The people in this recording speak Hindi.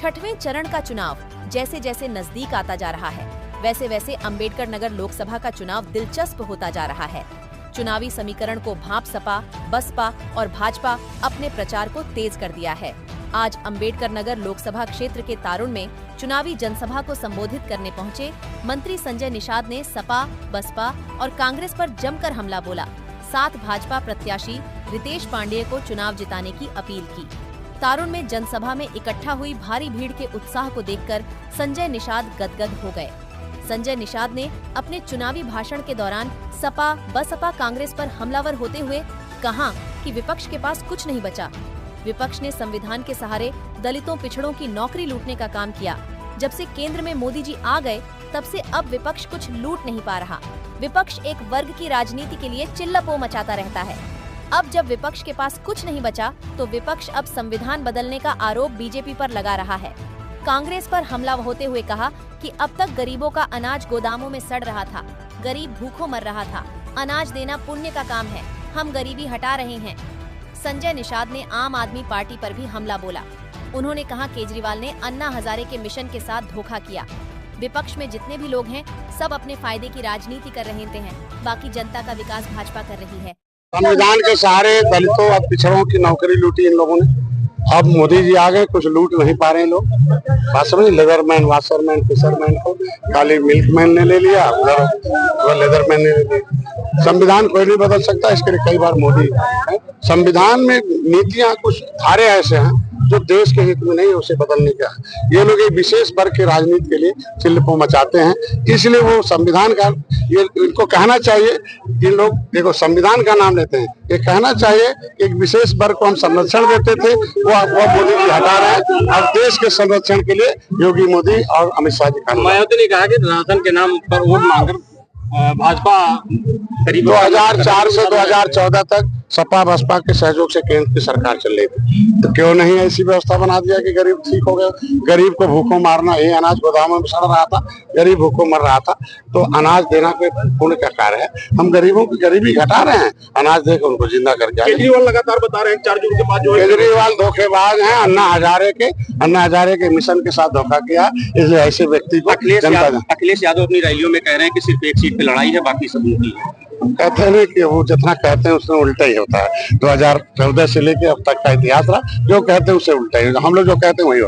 छठवें चरण का चुनाव जैसे जैसे नजदीक आता जा रहा है, वैसे वैसे अम्बेडकर नगर लोकसभा का चुनाव दिलचस्प होता जा रहा है। चुनावी समीकरण को भाप सपा, बसपा और भाजपा अपने प्रचार को तेज कर दिया है। आज अम्बेडकर नगर लोकसभा क्षेत्र के तारुण में चुनावी जनसभा को संबोधित करने पहुंचे मंत्री संजय निषाद ने सपा, बसपा और कांग्रेस पर जमकर हमला बोला। साथ भाजपा प्रत्याशी रितेश पांडेय को चुनाव जिताने की अपील की। तारुण में जनसभा में इकट्ठा हुई भारी भीड़ के उत्साह को देखकर संजय निषाद गदगद हो गए। संजय निषाद ने अपने चुनावी भाषण के दौरान सपा, बसपा, कांग्रेस पर हमलावर होते हुए कहा कि विपक्ष के पास कुछ नहीं बचा। विपक्ष ने संविधान के सहारे दलितों, पिछड़ों की नौकरी लूटने का काम किया। जब से केंद्र में मोदी जी आ गए, तब से अब विपक्ष कुछ लूट नहीं पा रहा। विपक्ष एक वर्ग की राजनीति के लिए चिल्लापो मचाता रहता है। अब जब विपक्ष के पास कुछ नहीं बचा, तो विपक्ष अब संविधान बदलने का आरोप बीजेपी पर लगा रहा है। कांग्रेस पर हमला होते हुए कहा कि अब तक गरीबों का अनाज गोदामों में सड़ रहा था, गरीब भूखों मर रहा था। अनाज देना पुण्य का काम है, हम गरीबी हटा रहे हैं। संजय निषाद ने आम आदमी पार्टी पर भी हमला बोला। उन्होंने कहा केजरीवाल ने अन्ना हजारे के मिशन के साथ धोखा किया। विपक्ष में जितने भी लोग हैं, सब अपने फायदे की राजनीति कर रहे हैं, बाकी जनता का विकास भाजपा कर रही है। संविधान के सहारे दलितों और पिछड़ों की नौकरी लूटी इन लोगों ने। अब मोदी जी आ गए, कुछ लूट नहीं पा रहे हैं लोग। बात समझ, लेदरमैन, वाशरमैन, फिशरमैन को खाली मिल्कमैन ने ले लिया, उधर लेदरमैन ने ले लिया। संविधान कोई नहीं बदल सकता, इसके लिए कई बार मोदी संविधान में नीतियां कुछ धारे ऐसे हैं जो देश के हित में नहीं, उसे बदलने का ये लोग एक विशेष वर्ग की राजनीति के लिए चिल्लापो मचाते हैं। इसलिए वो संविधान का ये इनको कहना चाहिए कि लोग देखो संविधान का नाम लेते हैं, ये कहना चाहिए एक विशेष वर्ग को हम संरक्षण देते थे, वो मोदी जी हटा रहे हैं। अब देश के संरक्षण के लिए योगी मोदी और अमित शाह जी का मायावती ने कहा कि धनातन के नाम पर वोट मांगकर भाजपा करीब 2004 से 2014 तक सपा बसपा के सहयोग से केंद्र की सरकार चल रही थी, तो क्यों नहीं ऐसी व्यवस्था बना दिया कि गरीब ठीक हो गए। गरीब को भूखों मारना, ये अनाज गोदामों में सड़ रहा था, गरीब भूखों मर रहा था, तो अनाज देना कोई पुण्य का कार्य है। हम गरीबों की गरीबी घटा रहे हैं, अनाज देकर उनको जिंदा करके। केजरीवाल लगातार बता रहे हैं 4 जून के बाद जो केजरीवाल धोखेबाज हैं। अन्ना हजारे के मिशन के साथ धोखा किया, इसलिए ऐसे व्यक्ति को अखिलेश यादव अपनी रैलियों में कह रहे हैं कि सिर्फ एक सीट पे लड़ाई है, बाकी सब उनकी है। कहते हैं कि वो जितना कहते हैं उसमें उल्टा ही होता है। 2014 से लेके अब तक का इतिहास रहा, जो कहते हैं उससे उल्टा ही, हम लोग जो कहते हैं वही होता है।